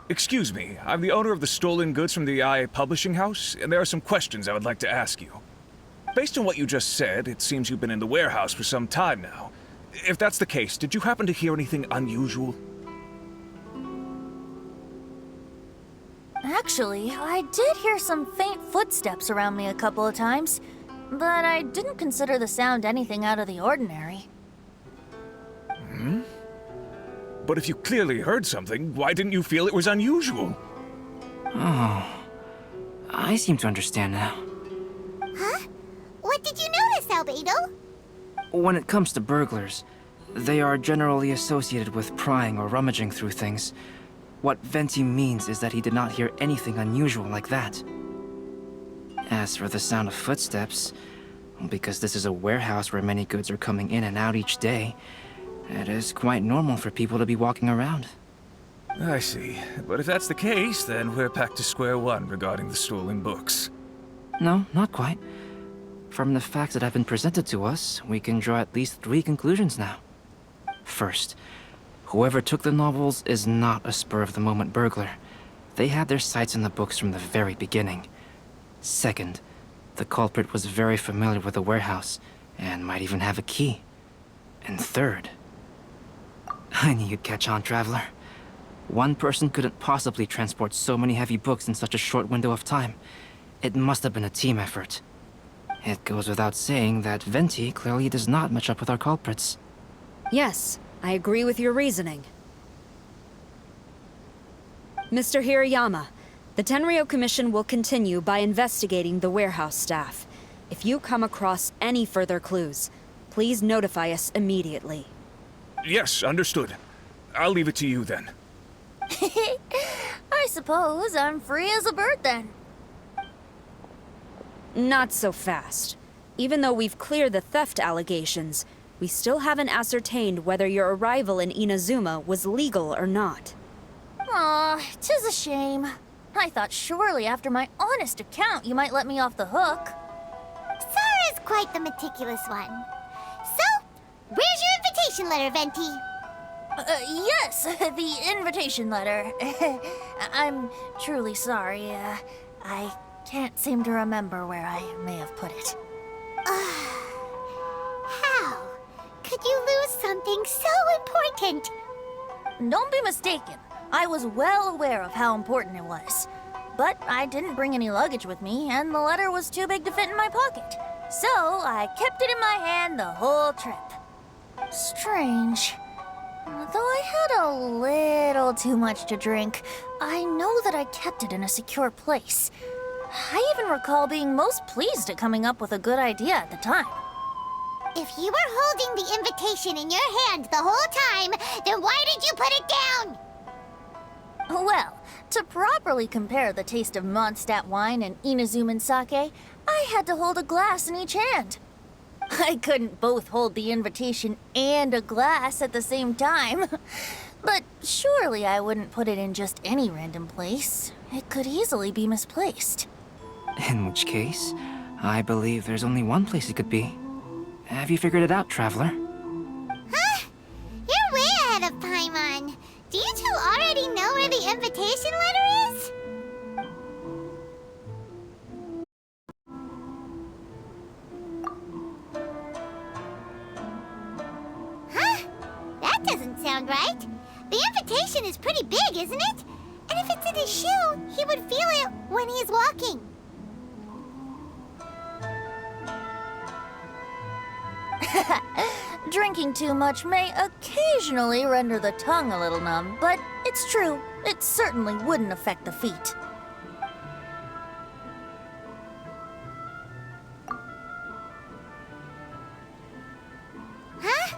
Excuse me, I'm the owner of the stolen goods from the IA publishing house, and there are some questions I would like to ask you. Based on what you just said, it seems you've been in the warehouse for some time now. If that's the case, did you happen to hear anything unusual? Actually, I did hear some faint footsteps around me a couple of times, but I didn't consider the sound anything out of the ordinary. But if you clearly heard something, why didn't you feel it was unusual? Oh, I seem to understand now. Huh? What did you notice, Albedo? When it comes to burglars, they are generally associated with prying or rummaging through things. What Venti means is that he did not hear anything unusual like that. As for the sound of footsteps, because this is a warehouse where many goods are coming in and out each day, it is quite normal for people to be walking around. I see. But if that's the case, then we're back to square one regarding the stolen books. No, not quite. From the facts that have been presented to us, we can draw at least 3 conclusions now. First, whoever took the novels is not a spur-of-the-moment burglar. They had their sights on the books from the very beginning. Second, the culprit was very familiar with the warehouse, and might even have a key. And third... I knew you'd catch on, Traveler. One person couldn't possibly transport so many heavy books in such a short window of time. It must have been a team effort. It goes without saying that Venti clearly does not match up with our culprits. Yes, I agree with your reasoning. Mr. Hirayama, the Tenryo Commission will continue by investigating the warehouse staff. If you come across any further clues, please notify us immediately. Yes, understood. I'll leave it to you then. I suppose I'm free as a bird then. Not so fast. Even though we've cleared the theft allegations, we still haven't ascertained whether your arrival in Inazuma was legal or not. Aw, 'tis a shame. I thought surely after my honest account you might let me off the hook. Sara's quite the meticulous one. So, where's your invitation letter, Venti? Yes, the invitation letter. I'm truly sorry. I can't seem to remember where I may have put it. How could you lose something so important? Don't be mistaken. I was well aware of how important it was. But I didn't bring any luggage with me, and the letter was too big to fit in my pocket. So I kept it in my hand the whole trip. Strange. Though I had a little too much to drink, I know that I kept it in a secure place. I even recall being most pleased at coming up with a good idea at the time. If you were holding the invitation in your hand the whole time, then why did you put it down? Well, to properly compare the taste of Mondstadt wine and Inazuman sake, I had to hold a glass in each hand. I couldn't both hold the invitation and a glass at the same time. But surely I wouldn't put it in just any random place. It could easily be misplaced. In which case, I believe there's only one place it could be. Have you figured it out, Traveler? Huh? You're way ahead of Paimon. Do you two already know where the invitation letter is? Huh? That doesn't sound right. The invitation is pretty big, isn't it? And if it's in his shoe, he would feel it when he's walking. Drinking too much may occasionally render the tongue a little numb, but it's true, it certainly wouldn't affect the feet. Huh?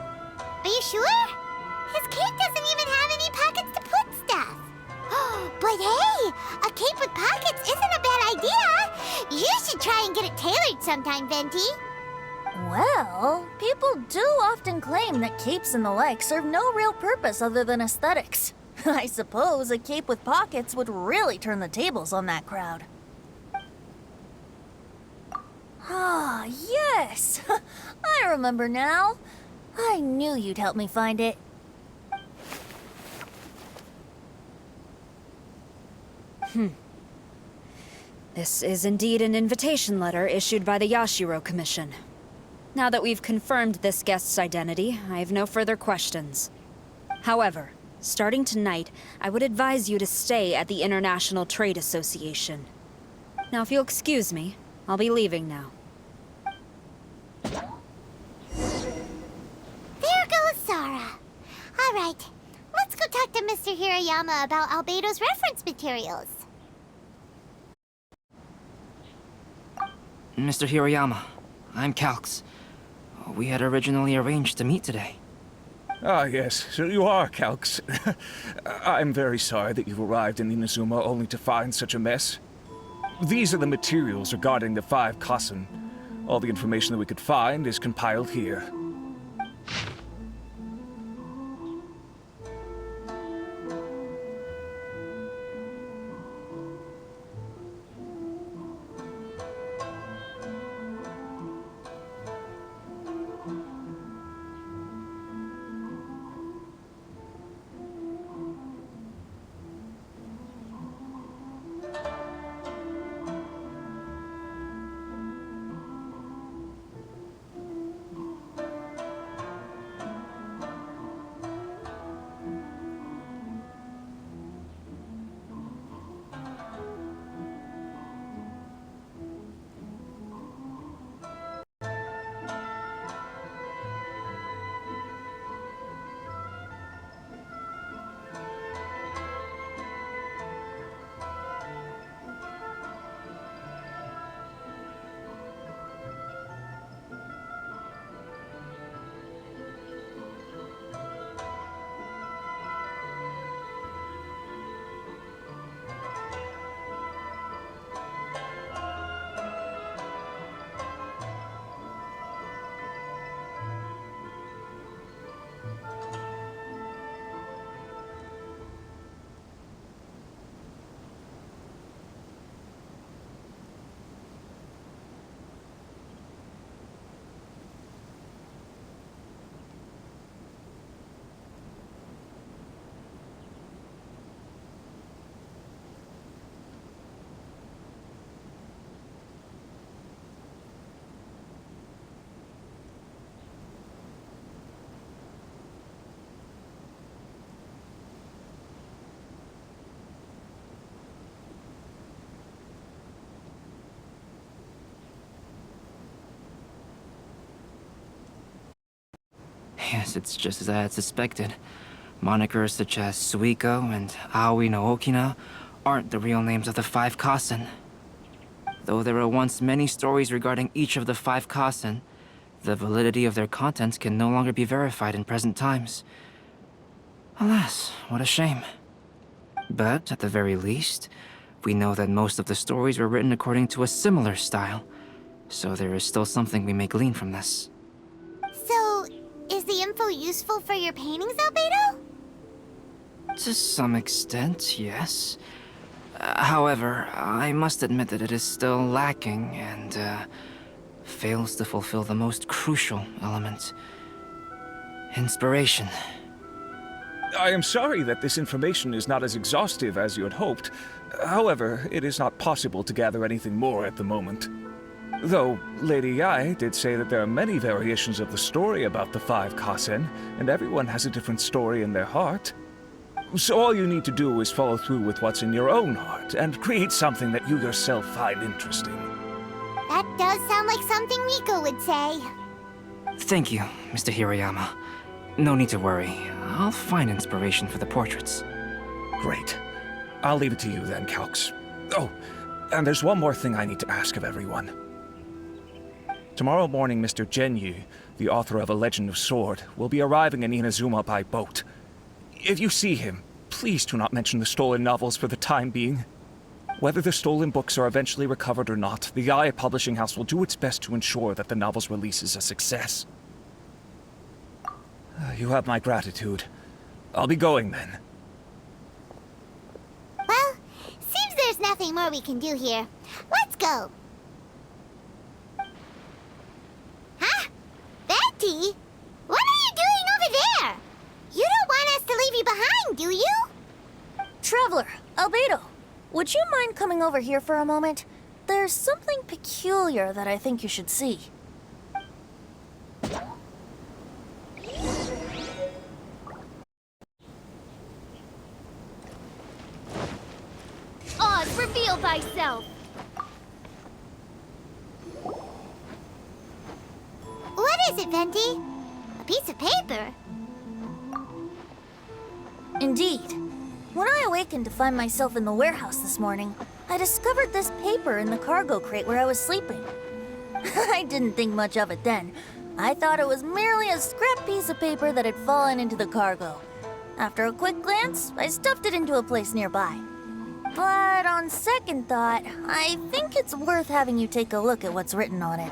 Are you sure? His cape doesn't even have any pockets to put stuff. But hey, a cape with pockets isn't a bad idea. You should try and get it tailored sometime, Venti. Well, people do often claim that capes and the like serve no real purpose other than aesthetics. I suppose a cape with pockets would really turn the tables on that crowd. Ah, yes! I remember now. I knew you'd help me find it. This is indeed an invitation letter issued by the Yashiro Commission. Now that we've confirmed this guest's identity, I have no further questions. However, starting tonight, I would advise you to stay at the International Trade Association. Now, if you'll excuse me, I'll be leaving now. There goes Sara. All right, let's go talk to Mr. Hirayama about Albedo's reference materials. Mr. Hirayama, I'm Calx. We had originally arranged to meet today. Ah, yes, so you are Calx. I'm very sorry that you've arrived in Inazuma only to find such a mess. These are the materials regarding the 5 Kassen. All the information that we could find is compiled here. Yes, it's just as I had suspected. Monikers such as Suiko and Aoi no Okina aren't the real names of the 5 Kassen. Though there were once many stories regarding each of the 5 Kassen, the validity of their contents can no longer be verified in present times. Alas, what a shame. But, at the very least, we know that most of the stories were written according to a similar style, so there is still something we may glean from this. So, is the info useful for your paintings, Albedo? To some extent, yes. However, I must admit that it is still lacking and, fails to fulfill the most crucial element. Inspiration. I am sorry that this information is not as exhaustive as you had hoped. However, it is not possible to gather anything more at the moment. Though, Lady Yae did say that there are many variations of the story about the 5 Kassen, and everyone has a different story in their heart. So all you need to do is follow through with what's in your own heart, and create something that you yourself find interesting. That does sound like something Miko would say. Thank you, Mr. Hirayama. No need to worry. I'll find inspiration for the portraits. Great. I'll leave it to you then, Calx. Oh, and there's one more thing I need to ask of everyone. Tomorrow morning, Mr. Genyu, the author of A Legend of Sword, will be arriving in Inazuma by boat. If you see him, please do not mention the stolen novels for the time being. Whether the stolen books are eventually recovered or not, the Yae Publishing House will do its best to ensure that the novel's release is a success. You have my gratitude. I'll be going then. Well, seems there's nothing more we can do here. Let's go. Huh? Betty? What are you doing over there? You don't want us to leave you behind, do you? Traveler, Albedo, would you mind coming over here for a moment? There's something peculiar that I think you should see. Oz, reveal thyself! What is it, Venti? A piece of paper? Indeed. When I awakened to find myself in the warehouse this morning, I discovered this paper in the cargo crate where I was sleeping. I didn't think much of it then. I thought it was merely a scrap piece of paper that had fallen into the cargo. After a quick glance, I stuffed it into a place nearby. But on second thought, I think it's worth having you take a look at what's written on it.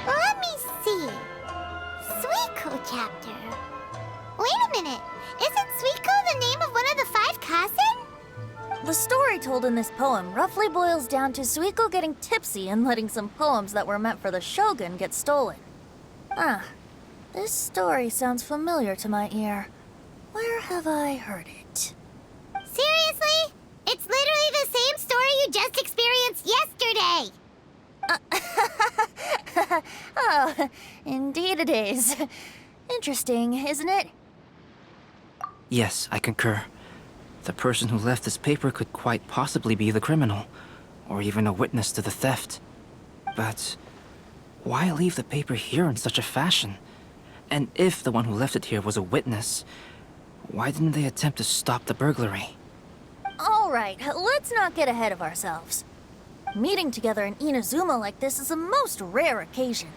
Let me see. Suiko chapter. Wait a minute. Isn't Suiko the name of one of the 5 Kasen? The story told in this poem roughly boils down to Suiko getting tipsy and letting some poems that were meant for the shogun get stolen. Ah, this story sounds familiar to my ear. Where have I heard it? Seriously? It's literally the same story you just experienced yesterday. Oh, indeed it is. Interesting, isn't it? Yes, I concur. The person who left this paper could quite possibly be the criminal, or even a witness to the theft. But why leave the paper here in such a fashion? And if the one who left it here was a witness, why didn't they attempt to stop the burglary? All right, let's not get ahead of ourselves. Meeting together in Inazuma like this is a most rare occasion.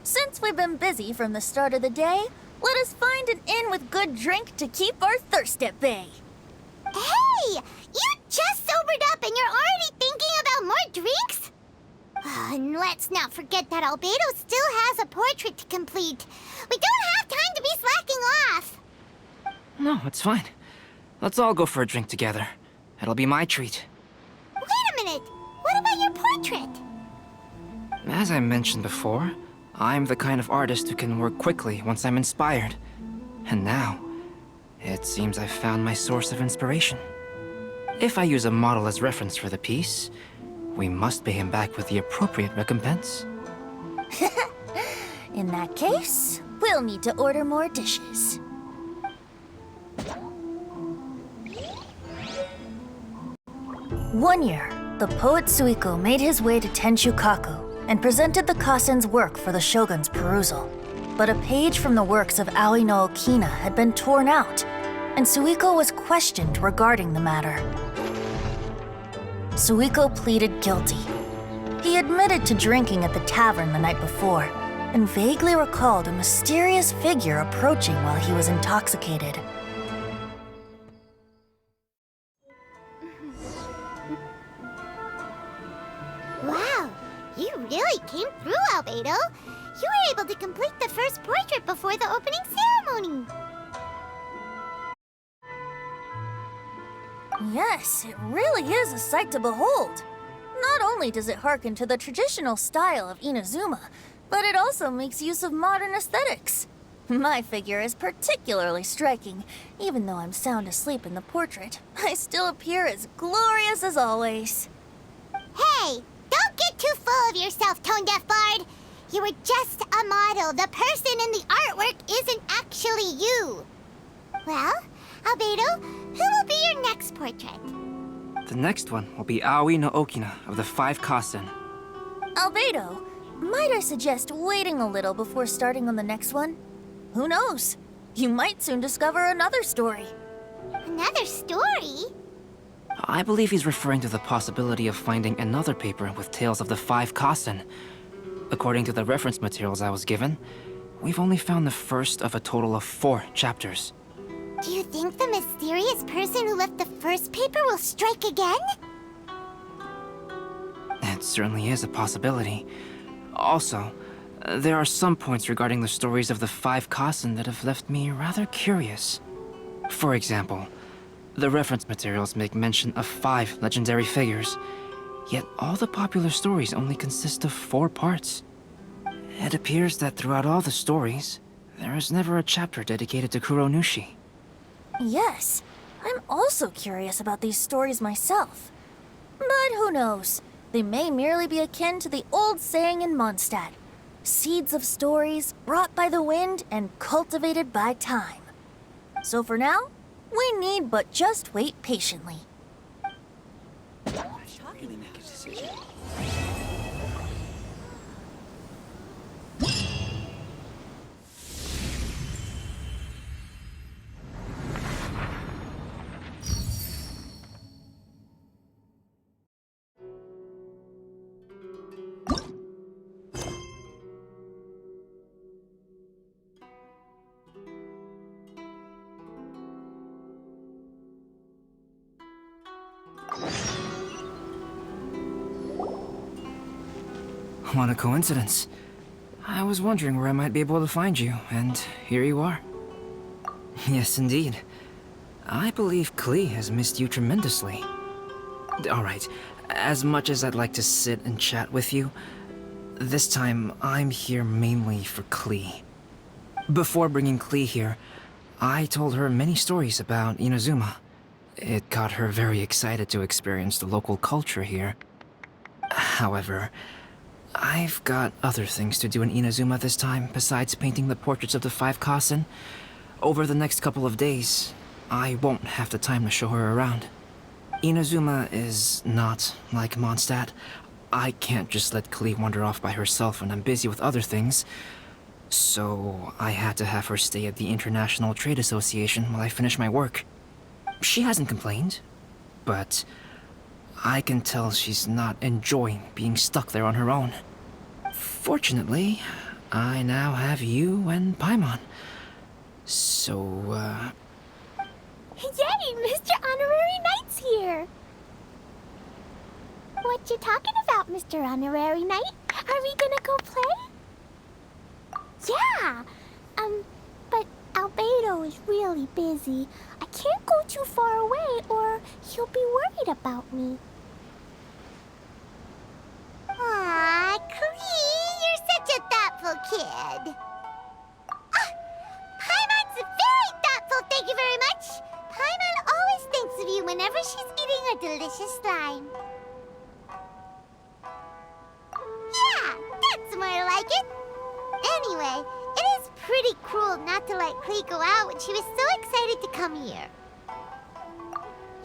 Since we've been busy from the start of the day, let us find an inn with good drink to keep our thirst at bay. Hey! You just sobered up and you're already thinking about more drinks? And let's not forget that Albedo still has a portrait to complete. We don't have time to be slacking off. No, it's fine. Let's all go for a drink together. It'll be my treat. Wait a minute. What about your portrait? As I mentioned before, I'm the kind of artist who can work quickly once I'm inspired. And now, it seems I've found my source of inspiration. If I use a model as reference for the piece, we must pay him back with the appropriate recompense. In that case, we'll need to order more dishes. One year, the poet Suiko made his way to Tenshukaku and presented the Kasen's work for the shogun's perusal. But a page from the works of Aoi no Okina had been torn out, and Suiko was questioned regarding the matter. Suiko pleaded guilty. He admitted to drinking at the tavern the night before, and vaguely recalled a mysterious figure approaching while he was intoxicated. Wow, you really came through, Albedo. You were able to complete the first portrait before the opening ceremony. Yes, it really is a sight to behold. Not only does it harken to the traditional style of Inazuma, but it also makes use of modern aesthetics. My figure is particularly striking. Even though I'm sound asleep in the portrait, I still appear as glorious as always. Hey, don't get too full of yourself, Tone-Deaf Bard. You were just a model. The person in the artwork isn't actually you. Well, Albedo, who will be your next portrait? The next one will be Aoi no Okina of the 5 Kasen. Albedo, might I suggest waiting a little before starting on the next one? Who knows? You might soon discover another story. Another story? I believe he's referring to the possibility of finding another paper with tales of the 5 Kasen. According to the reference materials I was given, we've only found the first of a total of 4 chapters. Do you think the mysterious person who left the first paper will strike again? It certainly is a possibility. Also, there are some points regarding the stories of the 5 Kasen that have left me rather curious. For example, the reference materials make mention of 5 legendary figures, Yet all the popular stories only consist of 4 parts. It appears that throughout all the stories, there is never a chapter dedicated to Kuronushi. Yes, I'm also curious about these stories myself. But who knows? They may merely be akin to the old saying in Mondstadt. Seeds of stories brought by the wind and cultivated by time. So for now, we need but just wait patiently. What a coincidence. I was wondering where I might be able to find you, and here you are. Yes, indeed. I believe Klee has missed you tremendously. Alright, as much as I'd like to sit and chat with you, this time I'm here mainly for Klee. Before bringing Klee here, I told her many stories about Inazuma. It got her very excited to experience the local culture here. However, I've got other things to do in Inazuma this time, besides painting the portraits of the 5 Kasen. Over the next couple of days, I won't have the time to show her around. Inazuma is not like Mondstadt. I can't just let Klee wander off by herself when I'm busy with other things. So I had to have her stay at the International Trade Association while I finish my work. She hasn't complained, but I can tell she's not enjoying being stuck there on her own. Fortunately, I now have you and Paimon. So, Yay! Mr. Honorary Knight's here! What you talking about, Mr. Honorary Knight? Are we gonna go play? Yeah! But Albedo is really busy. I can't go too far away or he'll be worried about me. Aw, Klee, you're such a thoughtful kid. Paimon's very thoughtful, thank you very much. Paimon always thinks of you whenever she's eating a delicious slime. Yeah, that's more like it. Anyway, it is pretty cruel not to let Klee go out when she was so excited to come here.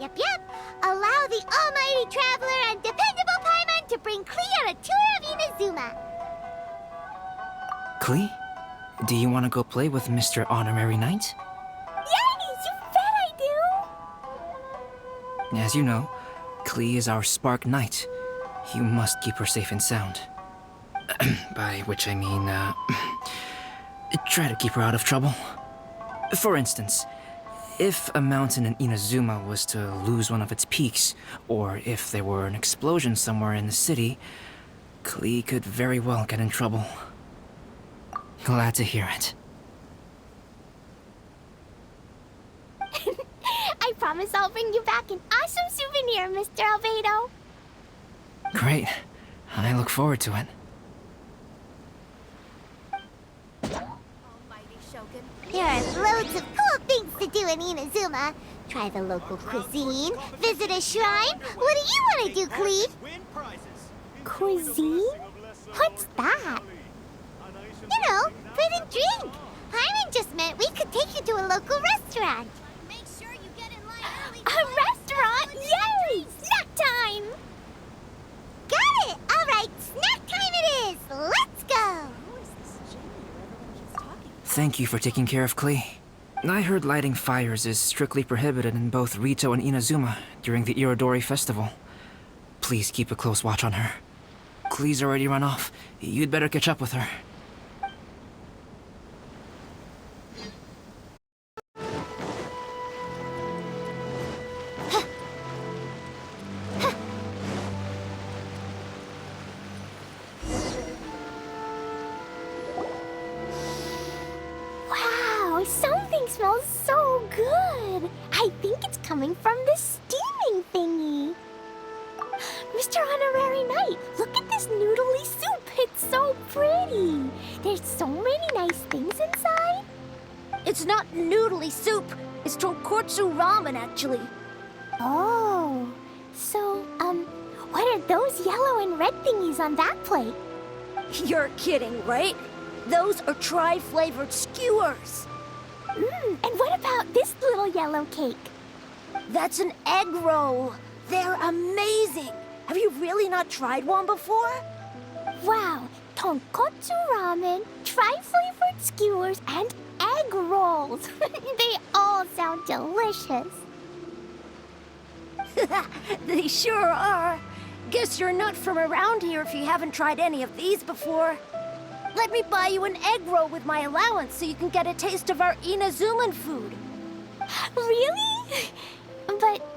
Yep. Allow the almighty traveler and dependable Paimon to bring Klee on a tour of Inazuma. Klee, do you want to go play with Mr. Honorary Knight? Yay! You bet I do! As you know, Klee is our Spark Knight. You must keep her safe and sound. By which I mean, try to keep her out of trouble. For instance, if a mountain in Inazuma was to lose one of its peaks, or if there were an explosion somewhere in the city, Klee could very well get in trouble. Glad to hear it. I promise I'll bring you back an awesome souvenir, Mr. Albedo. Great. I look forward to it. There are loads of cool things to do in Inazuma. Try the local cuisine, visit a shrine. What do you want to do, Klee? Cuisine? What's that? You know, food and drink. Paimon just meant we could take you to a local restaurant. Make sure you get in line early. A restaurant? Yay! Snack time! Got it! All right, snack time it is. Let's go! Thank you for taking care of Klee. I heard lighting fires is strictly prohibited in both Ritou and Inazuma during the Irodori festival. Please keep a close watch on her. Klee's already run off. You'd better catch up with her. Wow, something smells so good. I think it's coming from the steaming thingy. Mr. Honorary Knight, look at this noodly soup. It's so pretty. There's so many nice things inside. It's not noodly soup. It's tonkotsu ramen, actually. Oh, so, what are those yellow and red thingies on that plate? You're kidding, right? Those are tri-flavored skewers. And what about this little yellow cake? That's an egg roll. They're amazing. Have you really not tried one before? Wow, tonkotsu ramen, tri-flavored skewers, and egg rolls. They all sound delicious. They sure are. Guess you're not from around here if you haven't tried any of these before. Let me buy you an egg roll with my allowance so you can get a taste of our Inazuman food. Really? But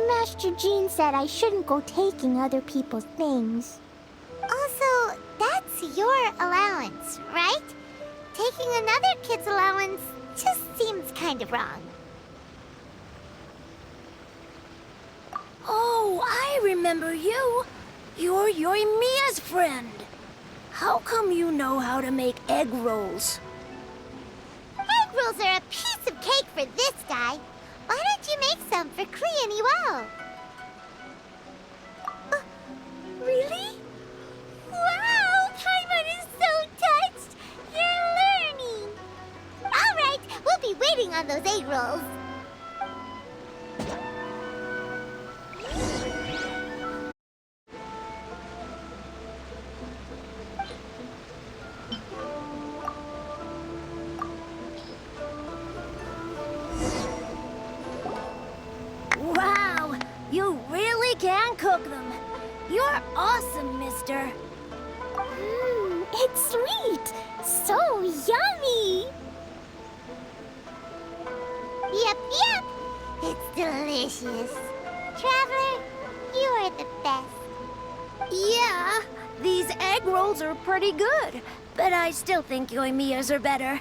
Master Jean said I shouldn't go taking other people's things. Also, that's your allowance, right? Taking another kid's allowance just seems kind of wrong. Oh, I remember you. You're Yoimiya's friend. How come you know how to make egg rolls? Egg rolls are a piece of cake for this guy. Why don't you make some for Klee and Ewell? Really? Wow, Taman is so touched. You're learning. All right, we'll be waiting on those egg rolls. Wow, you really can cook them. You're awesome, mister. It's sweet. So yummy. Yep. It's delicious. Traveler, you are the best. Yeah, these egg rolls are pretty good, but I still think Yoimiya's are better.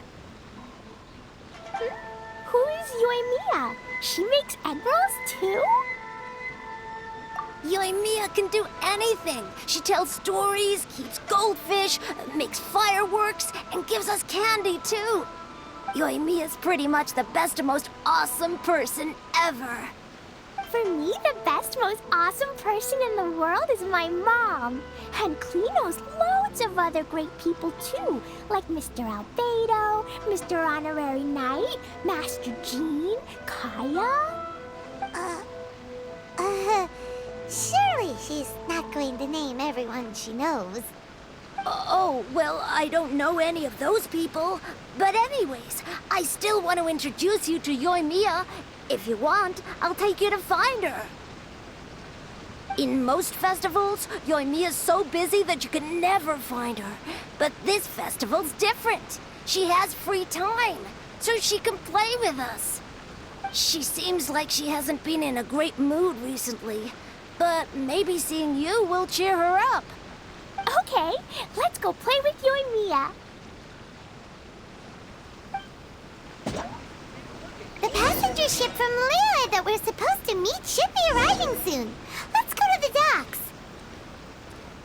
Who is Yoimiya? She makes egg rolls too? Yoimiya can do anything. She tells stories, keeps goldfish, makes fireworks, and gives us candy too. Yoimiya's pretty much the best and most awesome person ever. For me, the best, most awesome person in the world is my mom. And Klee knows loads of other great people too, like Mr. Albedo, Mr. Honorary Knight, Master Jean, Kaya. Surely she's not going to name everyone she knows. Oh, well, I don't know any of those people. But anyways, I still want to introduce you to Yoimiya. If you want, I'll take you to find her. In most festivals, Yoimiya's so busy that you can never find her. But this festival's different. She has free time, so she can play with us. She seems like she hasn't been in a great mood recently. But maybe seeing you will cheer her up. Okay, let's go play with Yoimiya. The passenger ship from Liyue that we're supposed to meet should be arriving soon. Let's go to the docks.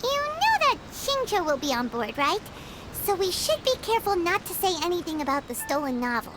You know that Shinjo will be on board, right? So we should be careful not to say anything about the stolen novels.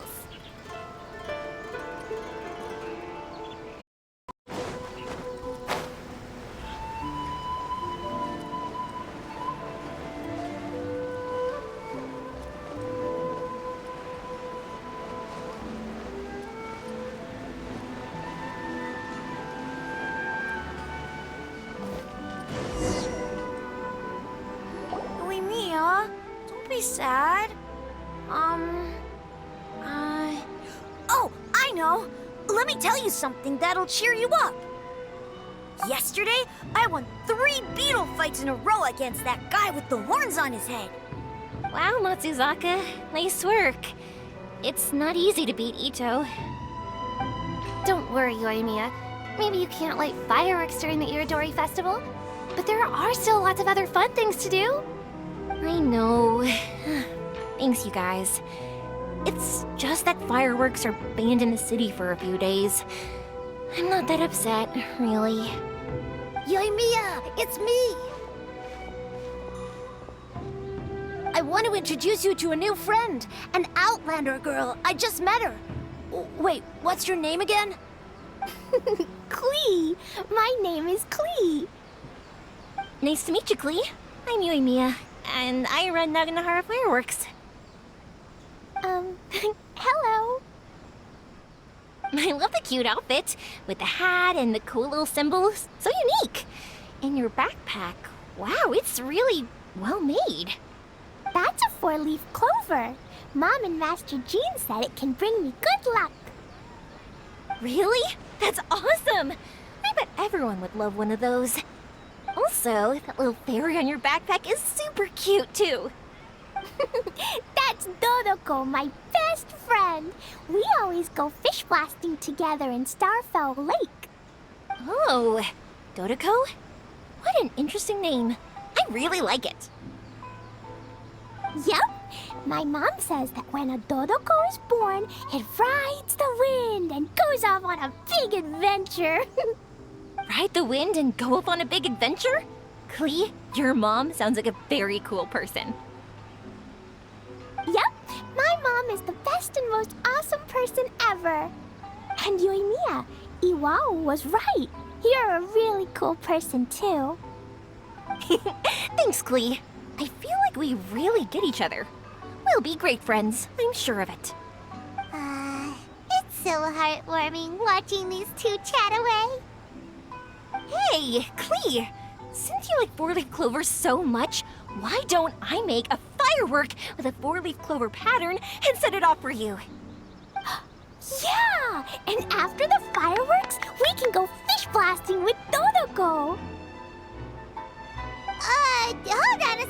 Yoimiya, don't be sad. Oh, I know. Let me tell you something that'll cheer you up. Yesterday, I won 3 beetle fights in a row against that guy with the horns on his head. Wow, Matsuzaka. Nice work. It's not easy to beat Ito. Don't worry, Yoimiya. Maybe you can't light fireworks during the Iridori Festival, but there are still lots of other fun things to do. I know. Thanks, you guys. It's just that fireworks are banned in the city for a few days. I'm not that upset, really. Yoimiya, it's me! I want to introduce you to a new friend, an Outlander girl. I just met her. Wait, what's your name again? Klee! My name is Klee. Nice to meet you, Klee. I'm Yoimiya, and I run Naganahara Fireworks. Hello. I love the cute outfit, with the hat and the cool little symbols. So unique. And your backpack, wow, it's really well made. That's a 4-leaf clover. Mom and Master Jean said it can bring me good luck. Really? That's awesome! I bet everyone would love one of those. Also, that little fairy on your backpack is super cute, too. That's Dodoko, my best friend. We always go fish blasting together in Starfell Lake. Oh, Dodoko? What an interesting name. I really like it. Yep. My mom says that when a Dodoko is born, it rides the wind and goes off on a big adventure. Ride the wind and go off on a big adventure? Klee, your mom sounds like a very cool person. Yep. My mom is the best and most awesome person ever. And Yoimiya, Iwao was right. You're a really cool person, too. Thanks, Klee. I feel like we really get each other. We'll be great friends, I'm sure of it. It's so heartwarming watching these two chat away. Hey, Klee! Since you like 4-leaf clovers so much, why don't I make a firework with a 4-leaf clover pattern and set it off for you? Yeah! And after the fireworks, we can go fish blasting with Dodoko. Hold on a